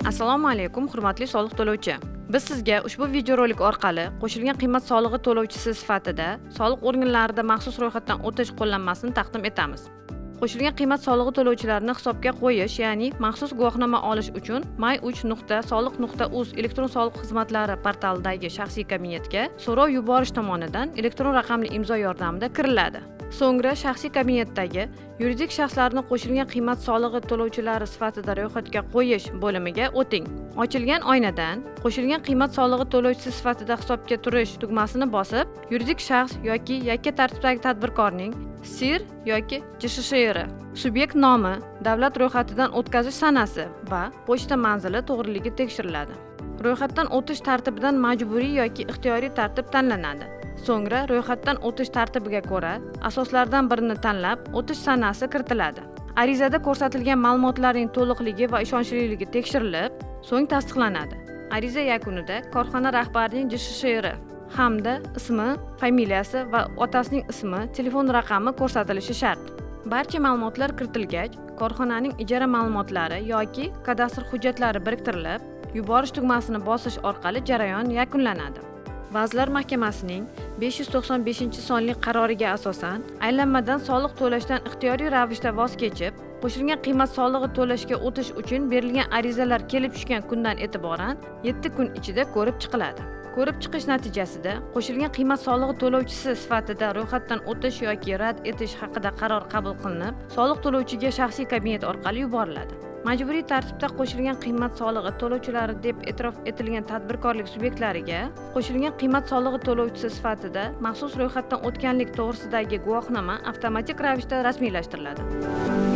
Assalomu alaykum, hurmatli soliq to'lovchi. Biz sizga ushbu videorolik orqali qo'shilgan qiymat solig'i to'lovchisi sifatida soliq organlarida maxsus ro'yxatdan o'tish qo'llanmasini taqdim etamiz. Qo'shilgan qiymat solig'i to'lovchilarini hisobga qo'yish, ya'ni maxsus guvohnoma olish uchun may3.soliq.uz elektron soliq xizmatlari portalidagi shaxsiy kabinetga so'rov yuborish tomonidan elektron raqamli imzo yordamida kiriladi. So'ngra shaxsiy kabinetdagi yuridik shaxslarni qo'shilgan qiymat solig'i to'lovchilari sifatida ro'yxatga qo'yish bo'limiga o'ting. Ochilgan oynadan qo'shilgan qiymat solig'i to'lovchisi sifatida hisobga turish tugmasini bosib, yuridik shaxs yoki yakka tartibdagi tadbirkorning SIR yoki JSHR subyekt nomi, davlat ro'yxatidan o'tkazish sanasi va pochta manzili to'g'riligi tekshiriladi. Ro'yxatdan o'tish tartibidan majburiy yoki ixtiyoriy tartib tanlanadi. So'ngra ro'yxatdan o'tish tartibiga ko'ra asoslardan birini tanlab, o'tish sanasi kiritiladi. Arizada ko'rsatilgan ma'lumotlarning to'liqligi va ishonchliligi tekshirilib, so'ng tasdiqlanadi. Ariza yakunida korxona rahbarining JSHR hamda ismi, familiyasi va otasining ismi, telefon raqami ko'rsatilishi shart. Barcha ma'lumotlar kiritilgach, korxonaning ijara ma'lumotlari yoki kadastr hujjatlari biriktirilib, yuborish tugmasini bosish orqali jarayon yakunlanadi. Vazirlar Mahkamasining 595-sonli qaroriga asosan aylanmadan soliq to'lashdan ixtiyoriy ravishda voz kechib, qo'shilgan qiymat solig'i to'lashga o'tish uchun berilgan arizalar kelib tushgan kundan e'tiboran 7 kun ichida ko'rib chiqiladi. Ko'rib chiqish natijasida qo'shilgan qiymat solig'i to'lovchisi sifatida ro'yxatdan o'tish yoki rad etish haqida qaror qabul qilinib, soliq to'lovchiga shaxsiy kabinet orqali yuboriladi. Majburiy tartibda qo'shilgan qiymat solig'i to'lovchilari deb e'tirof etilgan tadbirkorlik subyektlariga qo'shilgan qiymat solig'i to'lovchisi sifatida maxsus ro'yxatdan o'tganlik to'g'risidagi guvohnoma avtomatik ravishda rasmiylashtiriladi.